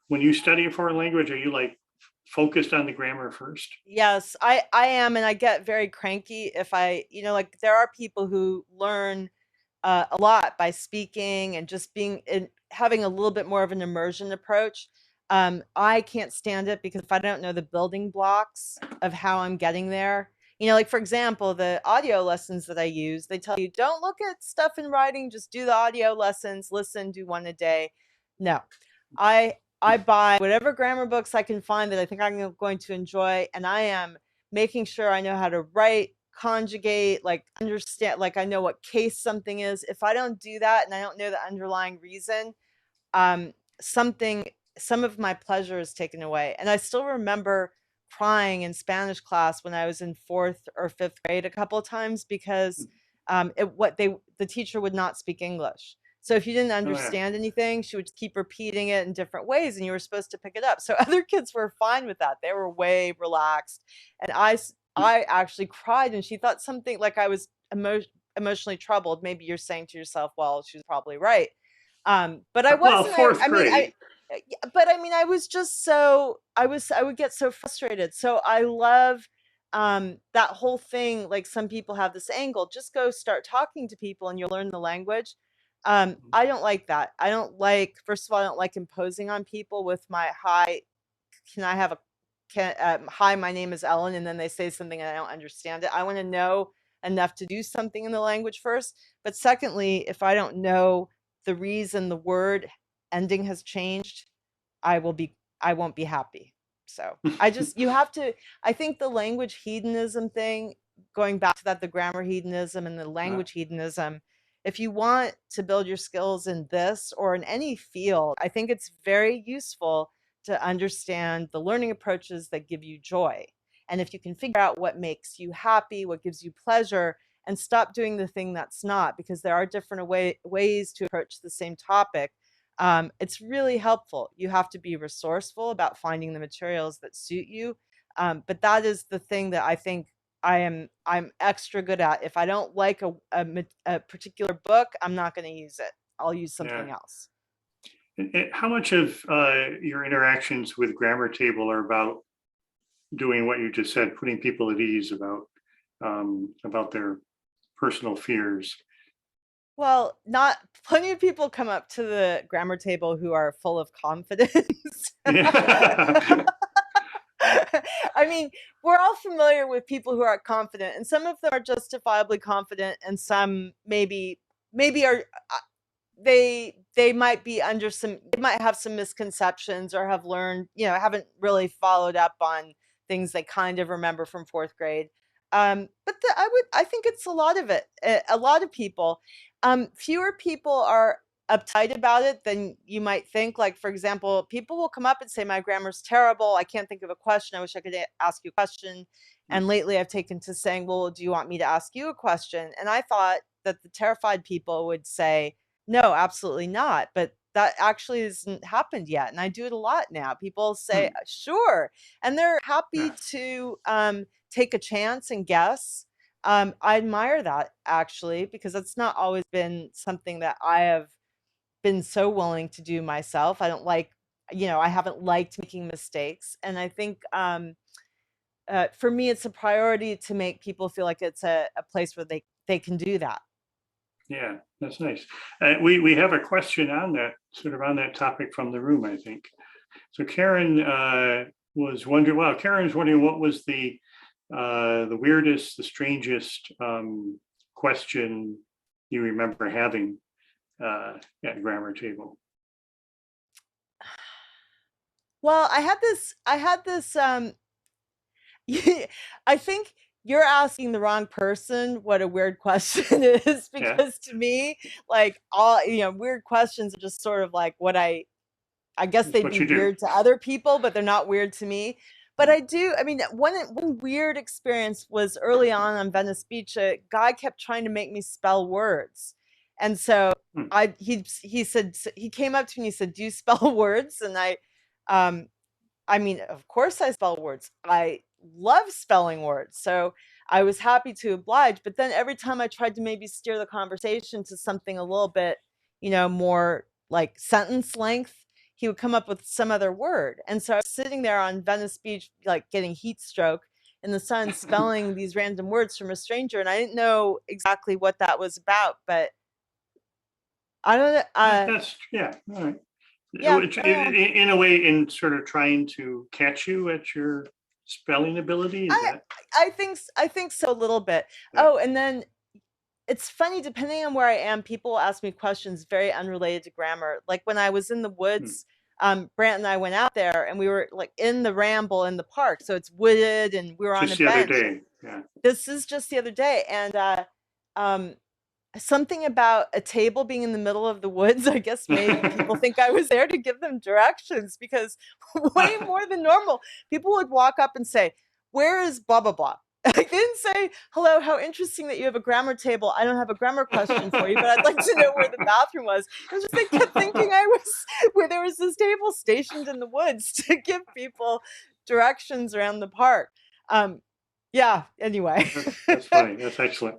S1: when you study a foreign language, are you like focused on the grammar first?
S2: Yes, I am, and I get very cranky if like there are people who learn a lot by speaking and just having a little bit more of an immersion approach. I can't stand it because if I don't know the building blocks of how I'm getting there, like for example, the audio lessons that I use, they tell you don't look at stuff in writing, just do the audio lessons, listen, do one a day. No, I buy whatever grammar books I can find that I think I'm going to enjoy, and I am making sure I know how to write, conjugate, like understand, like I know what case something is. If I don't do that and I don't know the underlying reason, some of my pleasure is taken away. And I still remember crying in Spanish class when I was in 4th or 5th grade a couple of times because the teacher would not speak English. So if you didn't understand anything, she would keep repeating it in different ways and you were supposed to pick it up. So other kids were fine with that. They were way relaxed. And I actually cried and she thought something like I was emotionally troubled. Maybe you're saying to yourself, well, she's probably right. But I wasn't.
S1: Well, 4th grade.
S2: I was just I would get so frustrated. So I love that whole thing. Like some people have this angle, just go start talking to people and you'll learn the language. I don't like that. First of all, I don't like imposing on people with my hi, can I have hi, my name is Ellen, and then they say something and I don't understand it. I want to know enough to do something in the language first. But secondly, if I don't know the reason the word ending has changed, I won't be happy. So I think the language hedonism thing, going back to that, the grammar hedonism and the language hedonism, if you want to build your skills in this or in any field, I think it's very useful to understand the learning approaches that give you joy. And if you can figure out what makes you happy, what gives you pleasure, and stop doing the thing that's not, because there are different ways to approach the same topic, it's really helpful. You have to be resourceful about finding the materials that suit you. But that is the thing that I think I'm extra good at. If I don't like a particular book, I'm not going to use it. I'll use something else.
S1: How much of your interactions with Grammar Table are about doing what you just said, putting people at ease about their personal fears?
S2: Well, not plenty of people come up to the Grammar Table who are full of confidence. I mean, we're all familiar with people who are confident, and some of them are justifiably confident, and some maybe are they might be under they might have some misconceptions or have learned, haven't really followed up on things they kind of remember from fourth grade. But I think it's a lot of it. A lot of people, fewer people are uptight about it than you might think. Like, for example, people will come up and say, my grammar's terrible. I can't think of a question. I wish I could ask you a question. And lately I've taken to saying, well, do you want me to ask you a question? And I thought that the terrified people would say, no, absolutely not. But that actually hasn't happened yet. And I do it a lot now. People say, sure. And they're happy to take a chance and guess. I admire that, actually, because it's not always been something that I have been so willing to do myself. I don't like, I haven't liked making mistakes. And I think for me, it's a priority to make people feel like it's a place where they can do that.
S1: Yeah, that's nice. We have a question on that, sort of on that topic from the room, I think. So Karen was wondering, what was the weirdest, the strangest question you remember having at Grammar Table?
S2: Well, I had this I think you're asking the wrong person what a weird question is, because to me, like, all, weird questions are just sort of like what I guess they'd be weird to other people, but they're not weird to me. But one weird experience was early on Venice Beach. A guy kept trying to make me spell words. And so he said, he came up to me and he said, do you spell words? And of course I spell words. I love spelling words. So I was happy to oblige. But then every time I tried to maybe steer the conversation to something a little bit, more like sentence length, he would come up with some other word. And so I was sitting there on Venice Beach, like getting heat stroke in the sun, spelling these random words from a stranger. And I didn't know exactly what that was about, but I don't know.
S1: All right. Yeah, in a way, in sort of trying to catch you at your spelling ability.
S2: I think so, a little bit. Yeah. Oh, and then it's funny, depending on where I am, people ask me questions very unrelated to grammar. Like when I was in the woods, Brandt and I went out there and we were like in the ramble in the park. So it's wooded and we were on a bench. Just the other day. Yeah. This is just the other day. And something about a table being in the middle of the woods, I guess made people think I was there to give them directions, because way more than normal, people would walk up and say, where is blah, blah, blah. I didn't say, hello, how interesting that you have a grammar table. I don't have a grammar question for you, but I'd like to know where the bathroom was. It was just, they kept thinking I was where there was this table stationed in the woods to give people directions around the park. Yeah, anyway.
S1: That's funny. That's excellent.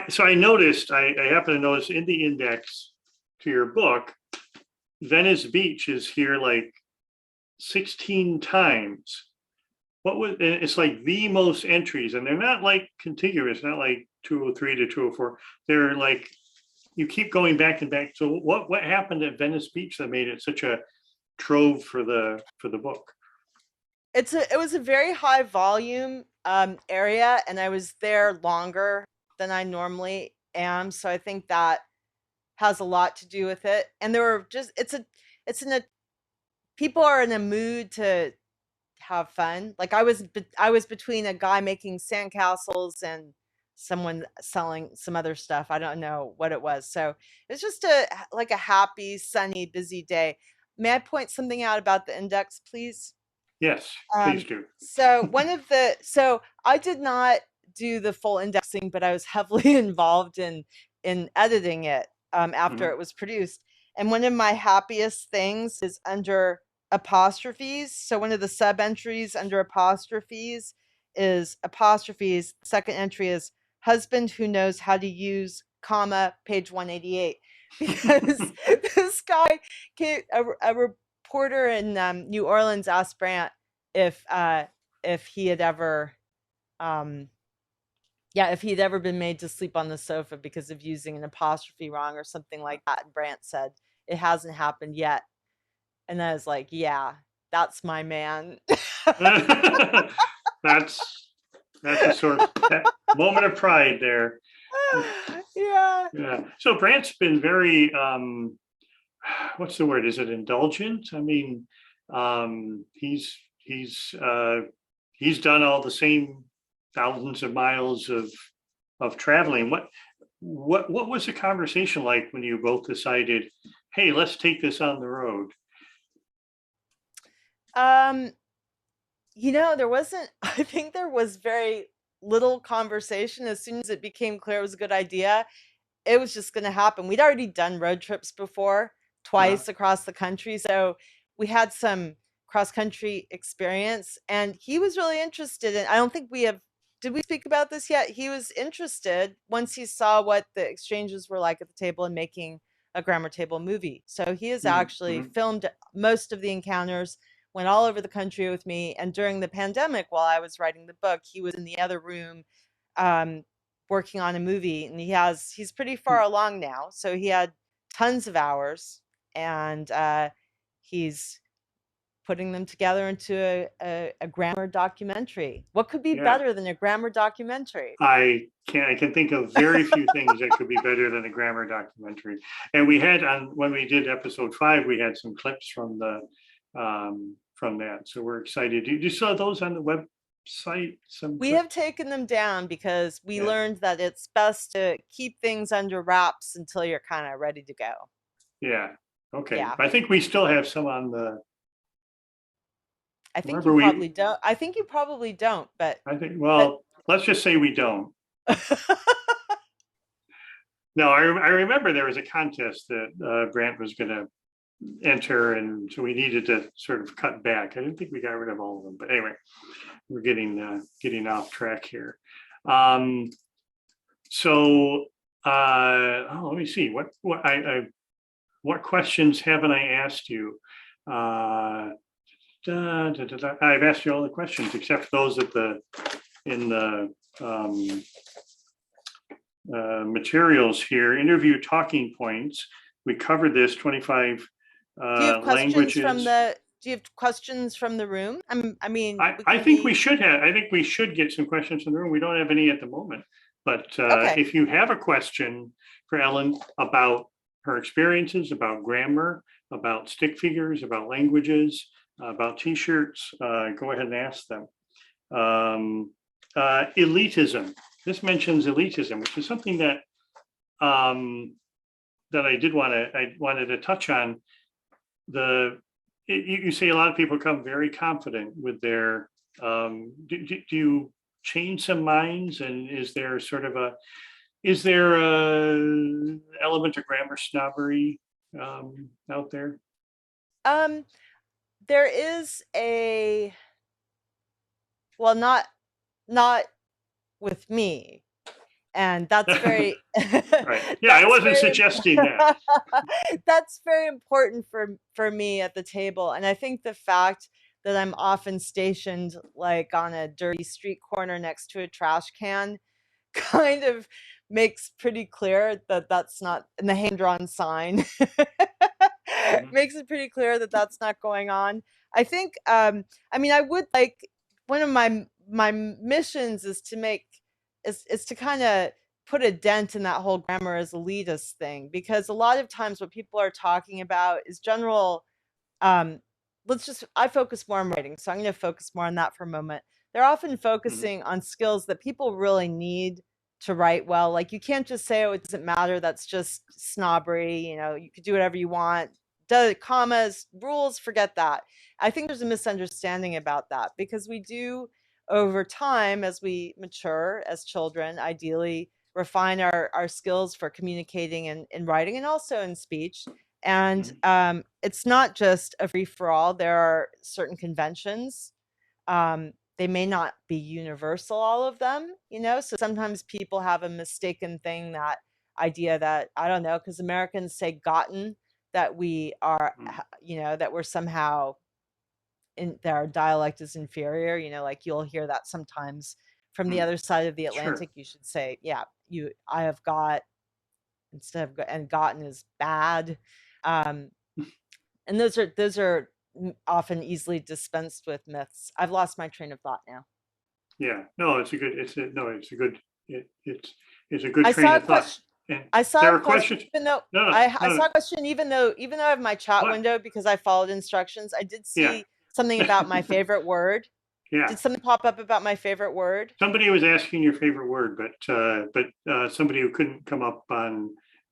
S1: So I noticed, I happen to notice in the index to your book, Venice Beach is here like 16 times. It's like the most entries, and they're not like contiguous, not like 203 to 204. They're like, you keep going back and back. So what happened at Venice Beach that made it such a trove for the book?
S2: It was a very high volume area, and I was there longer than I normally am, so I think that has a lot to do with it. And there were just people are in a mood to have fun. Like I was between a guy making sandcastles and someone selling some other stuff. I don't know what it was. So it's just a happy, sunny, busy day. May I point something out about the index, please?
S1: Yes, please do.
S2: So I did not do the full indexing, but I was heavily involved in editing it after
S1: Mhm.
S2: it was produced. And one of my happiest things is under apostrophes. So one of the sub entries under apostrophes is apostrophes. Second entry is husband who knows how to use comma page 188, because this guy came, a reporter in New Orleans asked Brandt if he had ever if he had ever been made to sleep on the sofa because of using an apostrophe wrong or something like that. And Brandt said, it hasn't happened yet. And I was like, yeah, that's my man.
S1: That's a sort of moment of pride there.
S2: Yeah.
S1: Yeah. So Brandt's been very what's the word? Is it indulgent? I mean, he's done all the same thousands of miles of traveling. What was the conversation like when you both decided, hey, let's take this on the road?
S2: There wasn't, I think there was very little conversation. As soon as it became clear it was a good idea, it was just going to happen. We'd already done road trips before, twice across the country. So we had some cross country experience, and he was really interested in, I don't think did we speak about this yet? He was interested once he saw what the exchanges were like at the table and making a grammar table movie. So he has actually filmed most of the encounters, went all over the country with me. And during the pandemic, while I was writing the book, he was in the other room working on a movie, and he's pretty far along now. So he had tons of hours, and he's putting them together into a grammar documentary. What could be better than a grammar documentary?
S1: I can think of very few things that could be better than a grammar documentary. And we had when we did episode 5, we had some clips from that. So we're excited. You saw those on the website?
S2: We have taken them down because we learned that it's best to keep things under wraps until you're kind of ready to go.
S1: Yeah. Okay.
S2: Yeah.
S1: I think we still have some on the.
S2: I think you probably don't. I think you probably don't, but
S1: let's just say we don't. No, I remember there was a contest that Brandt was going to enter, and so we needed to sort of cut back. I didn't think we got rid of all of them, but anyway, we're getting off track here. Let me see what questions haven't I asked you? I've asked you all the questions except for those in the materials here. Interview talking points. We covered this 25 languages.
S2: Do you have questions from the room?
S1: I think we should have. I think we should get some questions from the room. We don't have any at the moment, but if you have a question for Ellen about her experiences, about grammar, about stick figures, about languages, about T-shirts, go ahead and ask them. Elitism. This mentions elitism, which is something that I wanted to touch on. You say a lot of people come very confident with their. Do you change some minds, and is there a element of grammar snobbery out there?
S2: There is not with me, and that's very
S1: right. Yeah, I wasn't suggesting that.
S2: That's very important for me at the table. And I think the fact that I'm often stationed like on a dirty street corner next to a trash can kind of makes pretty clear that that's not, in the hand-drawn sign makes it pretty clear that that's not going on. I think I would like, one of my missions is to kind of put a dent in that whole grammar as elitist thing, because a lot of times what people are talking about is general I focus more on writing, so I'm going to focus more on that for a moment. They're often focusing on skills that people really need to write well. Like, you can't just say, oh, it doesn't matter, that's just snobbery, you could do whatever you want, commas, rules, forget that. I think there's a misunderstanding about that, because we do, over time, as we mature as children, ideally refine our skills for communicating in writing and also in speech. And it's not just a free-for-all. There are certain conventions. They may not be universal, all of them, so sometimes people have a mistaken thing, that idea that, I don't know, because Americans say gotten, that we are, that we're somehow that our dialect is inferior, like you'll hear that sometimes from the other side of the Atlantic.
S1: Sure.
S2: You should say, yeah, I have got, instead of and gotten is bad. And those are often easily dispensed with myths. I've lost my train of thought now.
S1: Yeah, no, it's a good train of thought.
S2: I saw a question, even though I saw a question, even though I have my chat window, because I followed instructions. I did see something about my favorite word.
S1: Yeah.
S2: Did something pop up about my favorite word?
S1: Somebody was asking your favorite word, but somebody who couldn't come up on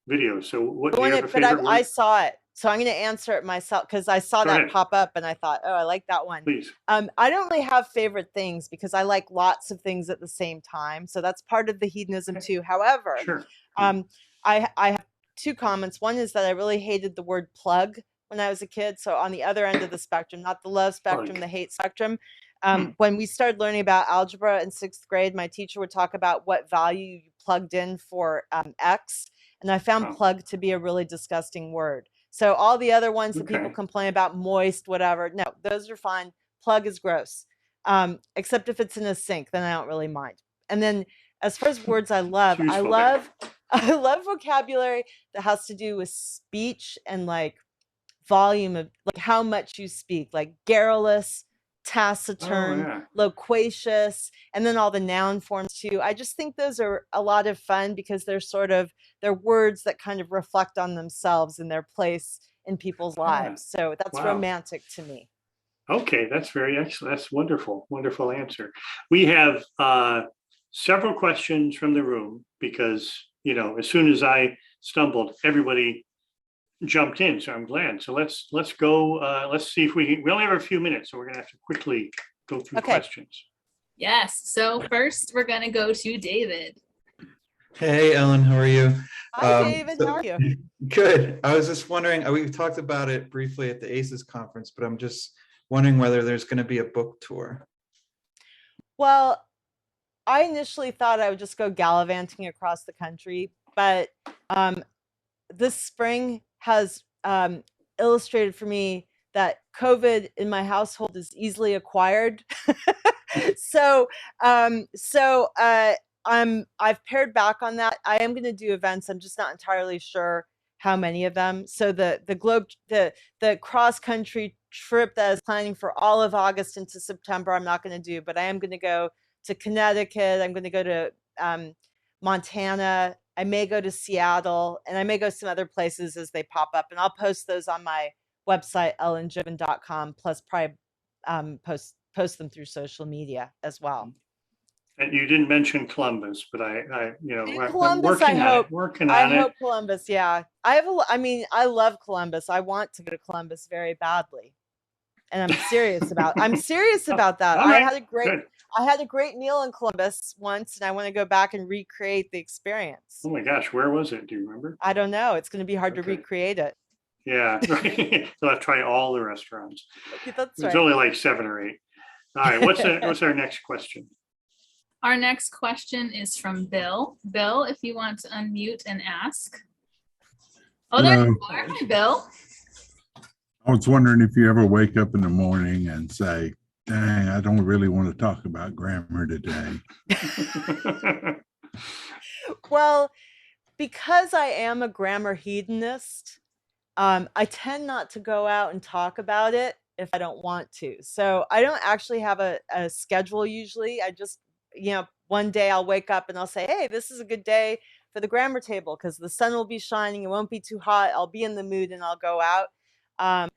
S1: video. So what do you have a favorite word?
S2: I saw it. So I'm going to answer it myself, because I saw that pop up and I thought, oh, I like that one.
S1: Please.
S2: I don't really have favorite things, because I like lots of things at the same time. So that's part of the hedonism too. However, I have two comments. One is that I really hated the word plug when I was a kid. So on the other end of the spectrum, not the love spectrum, the hate spectrum. When we started learning about algebra in 6th grade, my teacher would talk about what value you plugged in for X. And I found plug to be a really disgusting word. So all the other ones that people complain about, moist, whatever, no, those are fine. Plug is gross. Except if it's in a sink, then I don't really mind. And then as far as words I love, I love vocabulary that has to do with speech and like volume of, like, how much you speak, like garrulous, taciturn, loquacious, and then all the noun forms too. I just think those are a lot of fun, because they're words that kind of reflect on themselves and their place in people's lives. So that's romantic to me.
S1: Okay, that's very excellent. That's wonderful. Wonderful answer. We have several questions from the room, because, as soon as I stumbled, everybody jumped in. So I'm glad. So let's go. Let's see if we only have a few minutes, so we're going to have to quickly go through questions.
S4: Yes. So first we're going to go to David.
S5: Hey, Ellen, how are you?
S2: Hi, David. How are you?
S5: Good. I was just wondering, we've talked about it briefly at the ACES conference, but I'm just wondering whether there's going to be a book tour.
S2: Well, I initially thought I would just go gallivanting across the country, but this spring has illustrated for me that COVID in my household is easily acquired. So I've pared back on that. I am going to do events. I'm just not entirely sure how many of them. So the cross country trip that I was planning for all of August into September, I'm not going to do, but I am going to go to Connecticut. I'm going to go to Montana. I may go to Seattle, and I may go some other places as they pop up, and I'll post those on my website, ellenjovin.com, plus probably post them through social media as well.
S1: And you didn't mention Columbus, but I'm
S2: Columbus,
S1: working on it.
S2: I hope Columbus, yeah. I love Columbus. I want to go to Columbus very badly. And I'm serious about that.
S1: Right.
S2: I had a great meal in Columbus once, and I want to go back and recreate the experience.
S1: Oh my gosh, where was it? Do you remember?
S2: I don't know. It's going to be hard to recreate it.
S1: Yeah, right. So I'll try all the restaurants.
S2: That's right.
S1: It's only like 7 or 8. All right, what's our next question?
S4: Our next question is from Bill. Bill, if you want to unmute and ask. Oh, there you are. Hi, Bill.
S6: I was wondering if you ever wake up in the morning and say, dang, I don't really want to talk about grammar today.
S2: Well, because I am a grammar hedonist, I tend not to go out and talk about it if I don't want to. So I don't actually have a schedule usually. I just, one day I'll wake up and I'll say, hey, this is a good day for the grammar table because the sun will be shining. It won't be too hot. I'll be in the mood and I'll go out. I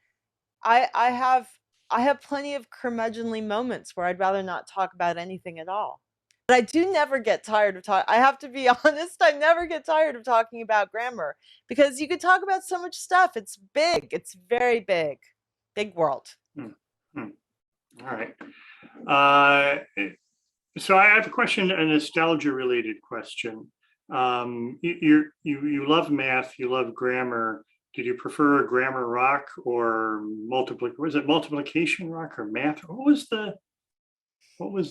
S2: have plenty of curmudgeonly moments where I'd rather not talk about anything at all. But I do never get tired of talking. I have to be honest, I never get tired of talking about grammar because you could talk about so much stuff. It's big. It's very big. Big world.
S1: All right. So I have a question, a nostalgia-related question. You love math, you love grammar. Did you prefer grammar rock or multiplication rock or math? What was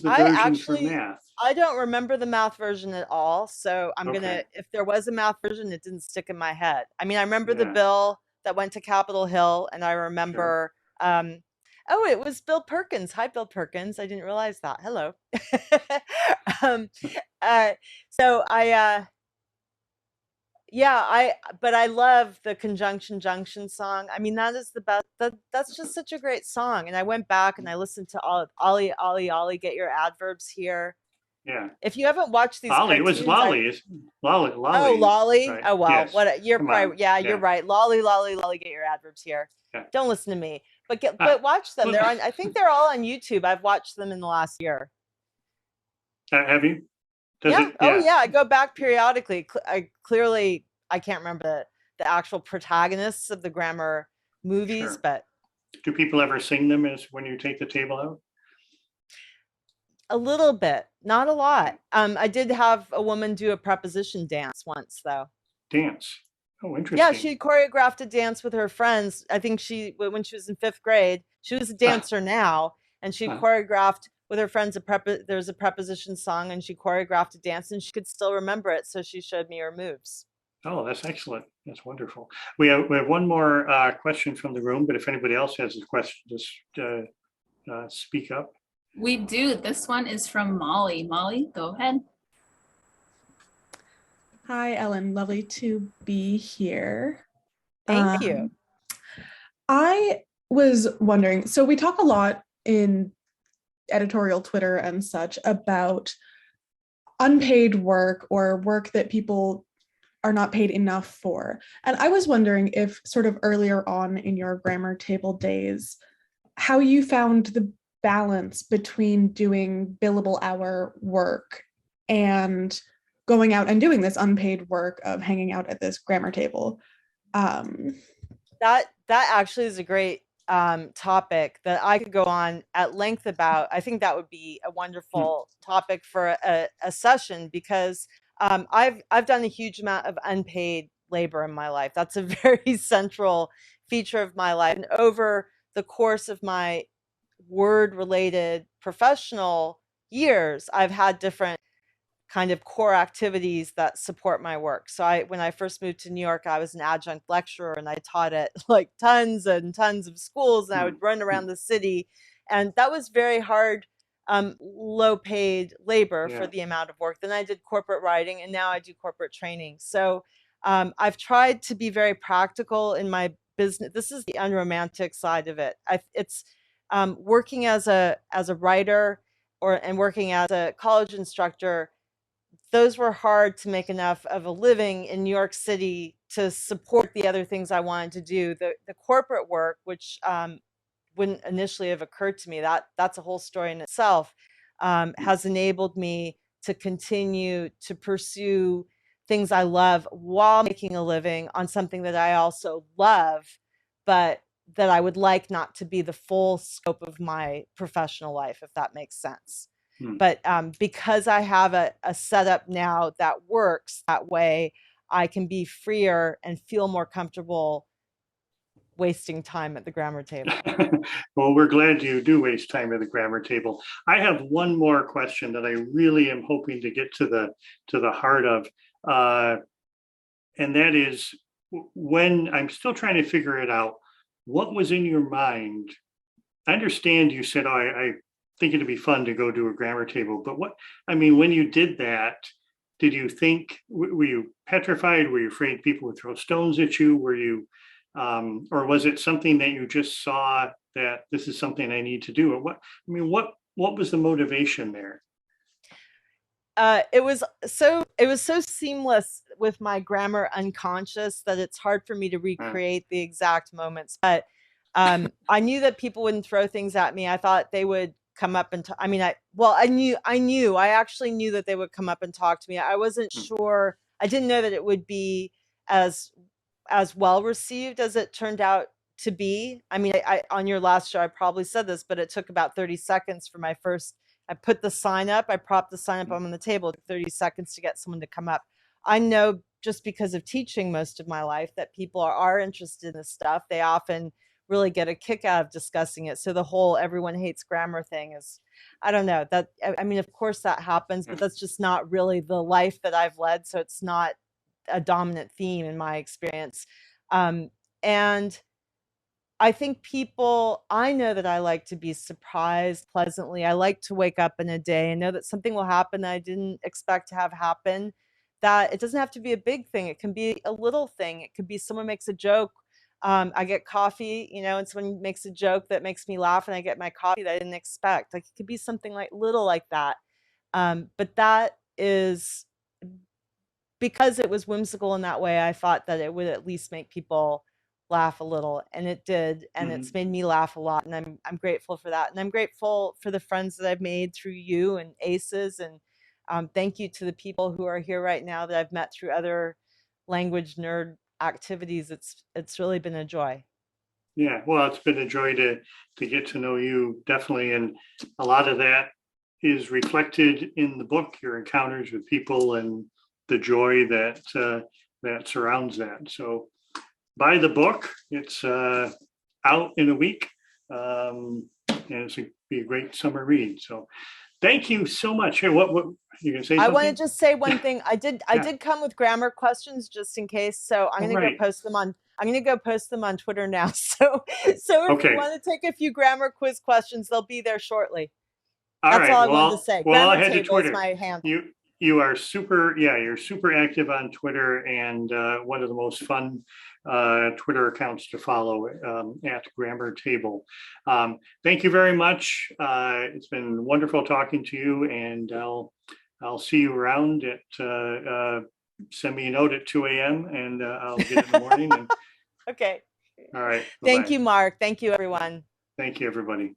S1: the version for math?
S2: I don't remember the math version at all. So I'm gonna, if there was a math version, it didn't stick in my head. I mean, I remember the bill that went to Capitol Hill, and I remember, oh, it was Bill Perkins. Hi, Bill Perkins. I didn't realize that. Hello. So but I love the Conjunction Junction song. I mean, that is the best. That's just such a great song. And I went back and I listened to Ollie, Ollie, Ollie, get your adverbs here.
S1: Yeah.
S2: If you haven't watched these,
S1: Ollie, it was Lolly. Lolly.
S2: Oh, Lolly.
S1: Right.
S2: Oh, well,
S1: yes.
S2: What? You're probably, you're right. Lolly, Lolly, Lolly, get your adverbs here. Yeah. Don't listen to me, but watch them. They're on. I think they're all on YouTube. I've watched them in the last year.
S1: Have you?
S2: Oh yeah, I go back periodically. I can't remember the actual protagonists of the grammar movies, but
S1: do people ever sing them when you take the table out?
S2: A little bit, not a lot. I did have a woman do a preposition dance once, though.
S1: Dance? Oh, interesting.
S2: Yeah, she choreographed a dance with her friends. I think when she was in 5th grade, she was a dancer now, and she choreographed with her friends there's a preposition song, and she choreographed a dance, and she could still remember it, so she showed me her moves.
S1: Oh, that's excellent. That's wonderful. We have one more question from the room, but if anybody else has a question, just speak up.
S4: We do. This one is from Molly. Molly, go ahead.
S7: Hi, Ellen. Lovely to be here.
S2: Thank you.
S7: I was wondering, so we talk a lot in editorial Twitter and such about unpaid work or work that people are not paid enough for. And I was wondering if sort of earlier on in your grammar table days, how you found the balance between doing billable hour work and going out and doing this unpaid work of hanging out at this grammar table.
S2: That actually is a great topic that I could go on at length about. I think that would be a wonderful topic for a session, because I've done a huge amount of unpaid labor in my life. That's a very central feature of my life. And over the course of my word-related professional years, I've had different kind of core activities that support my work. So when I first moved to New York, I was an adjunct lecturer, and I taught at like tons and tons of schools, and I would run around the city. And that was very hard, low paid labor for the amount of work. Then I did corporate writing, and now I do corporate training. So I've tried to be very practical in my business. This is the unromantic side of it. It's working as a writer and working as a college instructor. Those were hard to make enough of a living in New York City to support the other things I wanted to do. The corporate work, which wouldn't initially have occurred to me, that's a whole story in itself, has enabled me to continue to pursue things I love while making a living on something that I also love, but that I would like not to be the full scope of my professional life, if that makes sense. But because I have a setup now that works that way, I can be freer and feel more comfortable wasting time at the grammar table.
S1: Well, we're glad you do waste time at the grammar table. I have one more question that I really am hoping to get to the heart of, and that is, when I'm still trying to figure it out, what was in your mind? I understand you said, I think it'd be fun to go do a grammar table, but when you did that, did you think, were you petrified? Were you afraid people would throw stones at you? Were you, or was it something that you just saw that this is something I need to do? Or what was the motivation there?
S2: It was so seamless with my grammar unconscious that it's hard for me to recreate the exact moments. But I knew that people wouldn't throw things at me. I thought they would come up and I mean, I actually knew that they would come up and talk to me. I wasn't sure. I didn't know that it would be as well received as it turned out to be. I mean, I on your last show, I probably said this, but it took about 30 seconds for my first, I put the sign up, I propped the sign up on the table. It took 30 seconds to get someone to come up. I know just because of teaching most of my life that people are interested in this stuff. They often really get a kick out of discussing it. So the whole everyone hates grammar thing is, I don't know, that, I mean, of course that happens, but that's just not really the life that I've led. So it's not a dominant theme in my experience. And I think I know that I like to be surprised pleasantly. I like to wake up in a day and know that something will happen that I didn't expect to have happen. That it doesn't have to be a big thing. It can be a little thing. It could be someone makes a joke. I get coffee, and someone makes a joke that makes me laugh, and I get my coffee that I didn't expect. Like, it could be something like little like that. But that is because it was whimsical in that way. I thought that it would at least make people laugh a little, and it did, and it's made me laugh a lot, and I'm grateful for that, and I'm grateful for the friends that I've made through you and ACEs, and thank you to the people who are here right now that I've met through other language nerd activities. It's really been a joy.
S1: Yeah, well, it's been a joy to get to know you, definitely, and a lot of that is reflected in the book, your encounters with people and the joy that surrounds that. So buy the book. It's out in a week, and it's be a great summer read. So thank you so much. Hey, what you gonna say?
S2: I
S1: something?
S2: want to just say one thing. I did come with grammar questions just in case. So I'm going to go post them on. I'm going to go post them on Twitter now. So if you want to take a few grammar quiz questions, they'll be there shortly. That's all I wanted to say.
S1: Well,
S2: grammar
S1: I had to Twitter.
S2: Is my handle.
S1: You are super, you're super active on Twitter, and one of the most fun Twitter accounts to follow at Grammar Table. Thank you very much. It's been wonderful talking to you, and I'll see you around at send me a note at 2 a.m. and I'll get it in the morning. And,
S2: okay.
S1: all right.
S2: Thank you, Mark. Thank you, everyone.
S1: Thank you, everybody.